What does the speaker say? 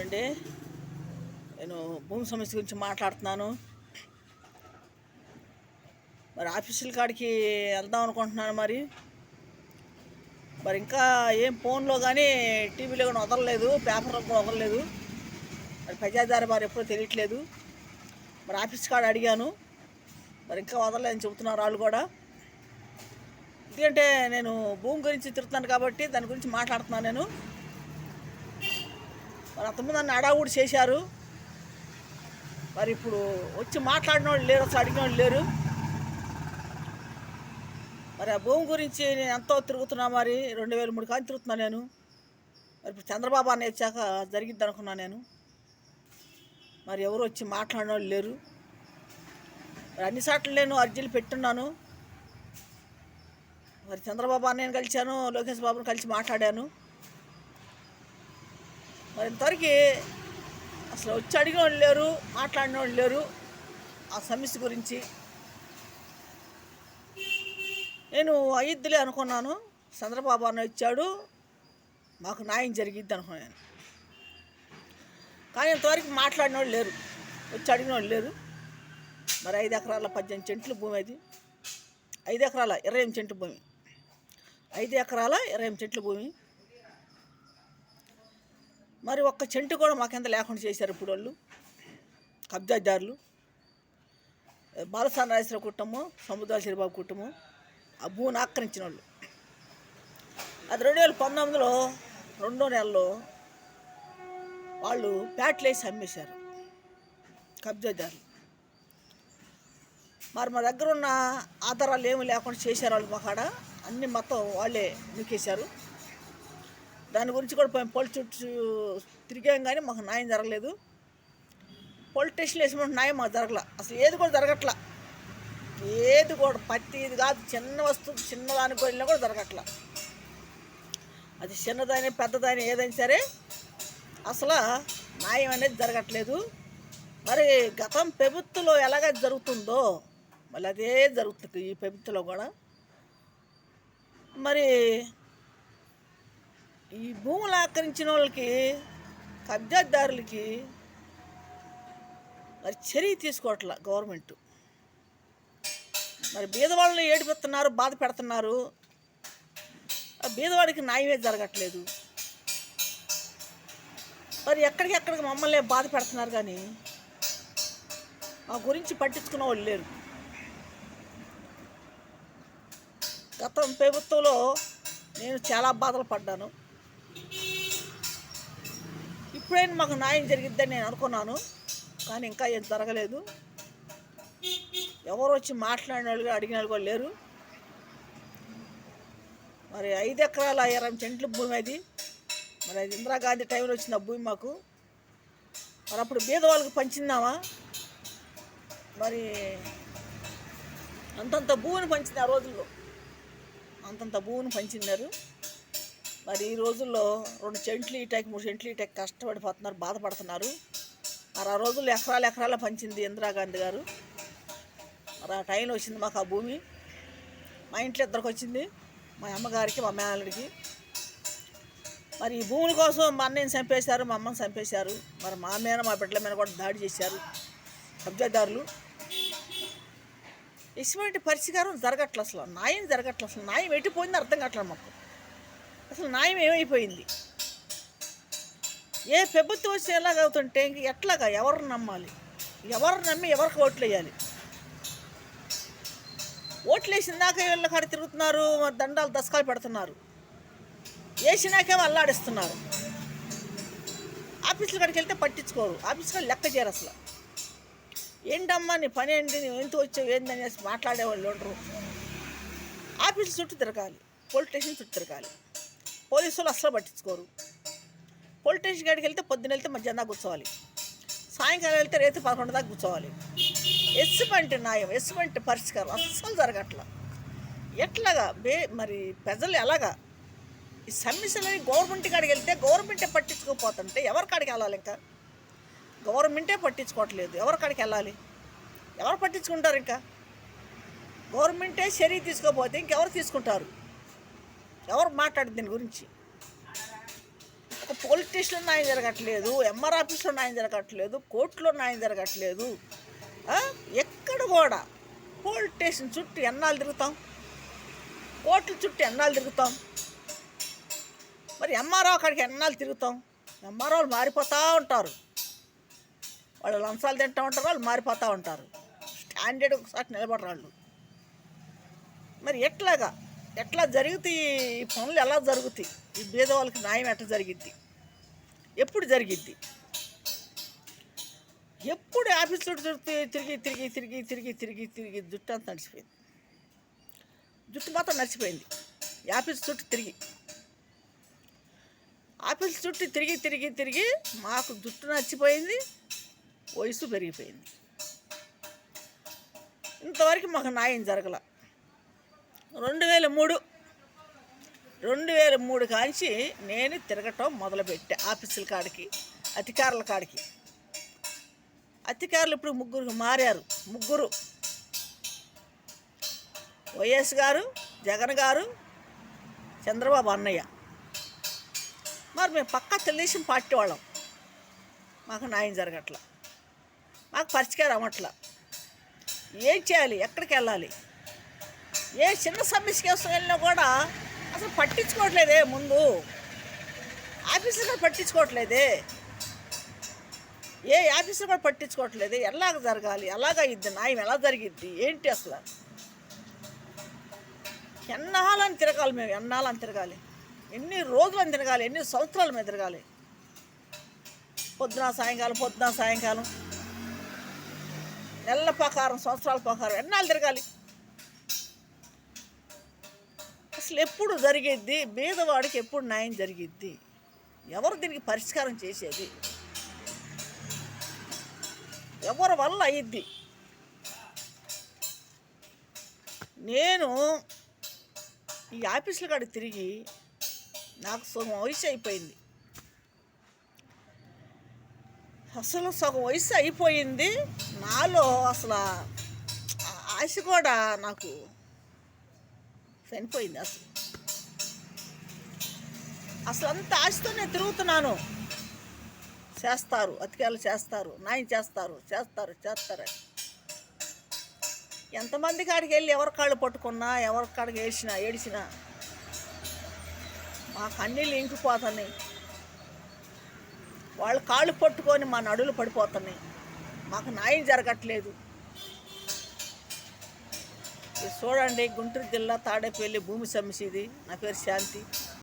అండి, నేను భూమి సమస్య గురించి మాట్లాడుతున్నాను. మరి ఆఫీసుల కాడికి వెళ్దాం అనుకుంటున్నాను. మరి ఇంకా ఏం ఫోన్లో కానీ టీవీలో కానీ వదలలేదు, పేపర్లో కూడా వదలలేదు. మరి ప్రజాదారి మరి ఎప్పుడూ తెలియట్లేదు. మరి ఆఫీస్ కాడ అడిగాను, మరి ఇంకా వదలలేదని చెబుతున్నారు వాళ్ళు కూడా. ఎందుకంటే నేను భూమి గురించి తిరుగుతున్నాను కాబట్టి దాని గురించి మాట్లాడుతున్నాను నేను. మరి అంతకుముందు నన్ను అడావుడు చేశారు. మరి ఇప్పుడు వచ్చి మాట్లాడిన వాళ్ళు లేరు, అసలు అడిగిన వాళ్ళు లేరు. మరి ఆ భూమి గురించి నేను ఎంతో తిరుగుతున్నా. మరి 2003 కానీ తిరుగుతున్నా నేను. మరి ఇప్పుడు చంద్రబాబు అన్న వచ్చాక జరిగిద్ది అనుకున్నాను నేను. మరి ఎవరు వచ్చి మాట్లాడిన వాళ్ళు లేరు. మరి అన్నిసార్లు నేను అర్జీలు పెట్టున్నాను. మరి చంద్రబాబు అన్నయ్యను కలిశాను, లోకేష్ బాబుని కలిసి మాట్లాడాను. మరి ఇంతవరకు అసలు వచ్చి అడిగిన వాళ్ళు లేరు, మాట్లాడిన వాళ్ళు లేరు ఆ సమస్య గురించి. నేను అయ్యిద్దిలే అనుకున్నాను. చంద్రబాబు అన్న ఇచ్చాడు, మాకు న్యాయం జరిగిద్ది అనుకున్నాను. కానీ ఇంతవరకు మాట్లాడిన వాళ్ళు లేరు, వచ్చి అడిగిన వాళ్ళు లేరు. మరి 5 ఎకరాల 18 సెంట్లు భూమి, అది 5 ఎకరాల 28 సెంట్లు భూమి, 5 ఎకరాల 28 సెంట్లు భూమి. మరి ఒక్క చెంటు కూడా మాకెంత లేకుండా చేశారు ఇప్పుడు వాళ్ళు కబ్జాదారులు. బాలసాని రాజేశ్వర కుటుంబం, సముద్రాల చిరబాబు కుటుంబం ఆ భూమిని ఆక్రమించిన వాళ్ళు. అది 2019లో 2వ నెలలో వాళ్ళు ప్యాట్లేసి అమ్మేశారు కబ్జాదారులు. మరి మా దగ్గర ఉన్న ఆధారాలు ఏమి లేకుండా చేశారు వాళ్ళు. మాకాడ అన్నీ మొత్తం వాళ్ళే నూకేశారు. దాని గురించి కూడా పోలీస్ చుట్టూ తిరిగాం కానీ మాకు న్యాయం జరగలేదు. పోలీస్ స్టేషన్లో వేసినప్పుడు న్యాయం మాకు జరగల. అసలు ఏది కూడా జరగట్లా. ఏది కూడా ఇది కాదు, చిన్న వస్తువు చిన్నదానికి వెళ్ళినా కూడా జరగట్లా. అది చిన్నదైనా పెద్దదైనా ఏదైనా సరే అసలు న్యాయం అనేది జరగట్లేదు. మరి గతం ప్రభుత్వంలో ఎలాగ జరుగుతుందో మళ్ళీ అదే జరుగుతుంది ఈ ప్రభుత్వంలో కూడా. మరి ఈ భూములు ఆక్రమించిన వాళ్ళకి, కబ్జాదారులకి మరి చర్య తీసుకోవట్లా గవర్నమెంట్. మరి బీదవాళ్ళని ఏడిపిస్తున్నారు, బాధ పెడుతున్నారు. ఆ బీదవాడికి న్యాయమే జరగట్లేదు. మరి ఎక్కడికి మమ్మల్ని బాధ పెడుతున్నారు కానీ మా గురించి పట్టించుకున్న వాళ్ళు లేరు. గతం ప్రభుత్వంలో నేను చాలా బాధలు పడ్డాను. ఇప్పుడైనా మాకు న్యాయం జరిగిద్దని నేను అనుకున్నాను, కానీ ఇంకా ఏం జరగలేదు. ఎవరు వచ్చి మాట్లాడిన వాళ్ళు అడిగిన వాళ్ళు కూడా లేరు. మరి 5 ఎకరాల 20 సెంట్ల భూమి అది. మరి అది ఇందిరాగాంధీ టైంలో వచ్చిన భూమి మాకు. మరి అప్పుడు బీదవాళ్ళకి పంచిందామా? మరి అంతంత భూమిని పంచింది ఆ రోజుల్లో, అంతంత భూమిని పంచినారు. మరి ఈ రోజుల్లో 2 సెంట్లు ఈటాకి 3 సెంట్లు ఈటాకి కష్టపడిపోతున్నారు, బాధపడుతున్నారు. మరి ఆ రోజుల్లో ఎకరాల పంచింది ఇందిరాగాంధీ గారు. మరి ఆ టైంలో వచ్చింది మాకు ఆ భూమి. మా ఇంట్లో ఇద్దరికి వచ్చింది, మా అమ్మగారికి, మా మేనల్లుడికి. మరి ఈ భూముల కోసం మా అన్నయ్యని చంపేశారు, మా అమ్మని చంపేశారు. మరి మా మీద, మా బిడ్డల మీద కూడా దాడి చేశారు కబ్జాదారులు. ఇటువంటి పరిష్కారం జరగట్ల, అసలు న్యాయం జరగట్ల. అసలు న్యాయం ఎట్టిపోయింది అర్థం కావట్లేదు మాకు. అసలు న్యాయం ఏమైపోయింది? ఏ ప్రభుత్వం వచ్చి ఎలాగవుతుంటే ఇంక ఎట్లాగా ఎవరిని నమ్మాలి? ఎవరు నమ్మి ఎవరికి ఓట్లు వేయాలి? ఓట్లు వేసిన దాకా వీళ్ళ కాడ తిరుగుతున్నారు, మరి దండాలు దశకాలు పెడుతున్నారు. వేసినాకేమో అల్లాడిస్తున్నారు. ఆఫీసుల కాడికి వెళ్తే పట్టించుకోరు, ఆఫీస్ కాడ లెక్క చేయరు. అసలు ఏంటమ్మా నీ పని ఏంటి, నువ్వు ఎంత వచ్చావు ఏందనేసి మాట్లాడేవాళ్ళు ఉండరు. ఆఫీసు చుట్టూ తిరగాలి, పోలీస్ స్టేషన్ చుట్టూ తిరగాలి. పోలీసు వాళ్ళు అసలు పట్టించుకోరు. పోలీస్ స్టేషన్ కాడికి వెళ్తే పొద్దున్న వెళ్తే మధ్యాహ్నం దాకా కూర్చోవాలి, సాయంకాలం వెళ్తే రేపు 11 దాకా కూర్చోవాలి. ఎస్సుమంటే న్యాయం, ఎస్సుమంటే పరిష్కారం అస్సలు జరగట్లా. ఎట్లాగా మరి ప్రజలు ఎలాగా ఈ సమస్యలని గవర్నమెంట్ కాడికి వెళ్తే గవర్నమెంటే పట్టించుకోకపోతుంటే ఎవరి కాడికి వెళ్ళాలి? ఇంకా గవర్నమెంటే పట్టించుకోవట్లేదు, ఎవరి కాడికి వెళ్ళాలి? ఎవరు పట్టించుకుంటారు? ఇంకా గవర్నమెంటే చర్య తీసుకోకపోతే ఇంకెవరు తీసుకుంటారు? ఎవరు మాట్లాడదు దీని గురించి? ఒక పోలీస్ స్టేషన్లో న్యాయం జరగట్లేదు, ఎంఆర్ ఆఫీస్లో న్యాయం జరగట్లేదు, కోర్టులో న్యాయం జరగట్లేదు. ఎక్కడ కూడా పోలీస్ స్టేషన్ చుట్టూ ఎన్నాళ్ళు తిరుగుతాం, కోర్టుల చుట్టూ ఎన్నాళ్ళు తిరుగుతాం, మరి ఎంఆర్ఓ అక్కడికి ఎన్నాళ్ళు తిరుగుతాం. ఎంఆర్ఓలు మారిపోతూ ఉంటారు, వాళ్ళు లంచాలు తింటూ ఉంటారు, వాళ్ళు మారిపోతూ ఉంటారు. స్టాండర్డ్ ఒకసారి నిలబడరు వాళ్ళు. మరి ఎట్లా జరుగుతాయి ఈ పనులు, ఎలా జరుగుతాయి, ఈ పేదవాళ్ళకి న్యాయం ఎట్లా జరిగిద్ది, ఎప్పుడు జరిగిద్ది? ఎప్పుడు ఆఫీస్ చుట్టూ తిరిగి తిరిగి తిరిగి తిరిగి తిరిగి తిరిగి జుట్టు అంతా నడిచిపోయింది, జుట్టు మాత్రం నడిచిపోయింది. ఆఫీస్ చుట్టూ తిరిగి ఆఫీస్ చుట్టూ తిరిగి తిరిగి తిరిగి మాకు జుట్టు నచ్చిపోయింది, వయసు పెరిగిపోయింది. ఇంతవరకు మాకు న్యాయం జరగల. 2003 కాంచి నేను తిరగటం మొదలుపెట్టా ఆఫీసుల కాడికి, అధికారుల కాడికి. అధికారులు ఇప్పుడు ముగ్గురు మారారు. వైఎస్ గారు, జగన్ గారు, చంద్రబాబు అన్నయ్య. మరి మేము పక్కా తెలుగుదేశం పార్టీ వాళ్ళం, మాకు న్యాయం జరగట్లా, మాకు పరిష్కారం అవ్వట్లా. ఏం చేయాలి, ఎక్కడికి వెళ్ళాలి? ఏ చిన్న సమస్య కోసం వెళ్ళినా కూడా అసలు పట్టించుకోవట్లేదే. ముందు ఆఫీసులు కూడా పట్టించుకోవట్లేదే, ఏ ఆఫీసులు కూడా పట్టించుకోవట్లేదే. ఎలాగ జరగాలి, ఎలాగ అయ్యిద్ది, న్యాయం ఎలా జరిగిద్ది, ఏంటి అసలు? ఎన్నాళ్ళని తిరగాలి మేము, ఎన్నాళ్ళని తిరగాలి, ఎన్ని రోజులని తిరగాలి, ఎన్ని సంవత్సరాల మీద తిరగాలి? పొద్దున సాయంకాలం నెలల ప్రకారం, సంవత్సరాల ప్రకారం ఎన్నాళ్ళు తిరగాలి? అసలు ఎప్పుడు జరిగిద్ది? పేదవాడికి ఎప్పుడు న్యాయం జరిగిద్ది? ఎవరు దీనికి పరిష్కారం చేసేది? ఎవరి వల్ల అయ్యిద్ది? నేను ఈ ఆఫీసుల కాడికి తిరిగి నాకు సగం వయసు అయిపోయింది. అసలు సగం వయసు అయిపోయింది. నాలో అసలు ఆశ కూడా నాకు చనిపోయింది. అసలు అంత ఆశతో నేను తిరుగుతున్నాను. చేస్తారు, అధికారులు చేస్తారు, న్యాయం చేస్తారు. ఎంతమంది కాడికి వెళ్ళి ఎవరి కాళ్ళు పట్టుకున్నా, ఎవరి కాడికి ఏడిచినా మా కన్నీళ్ళు ఇంకిపోతున్నాయి. వాళ్ళు కాళ్ళు పట్టుకొని మా నడులు పడిపోతున్నాయి. మాకు న్యాయం జరగట్లేదు. చూడండి, గుంటూరు జిల్లా తాడేపల్లి భూమి సమస్య ఇది. నా పేరు శాంతి.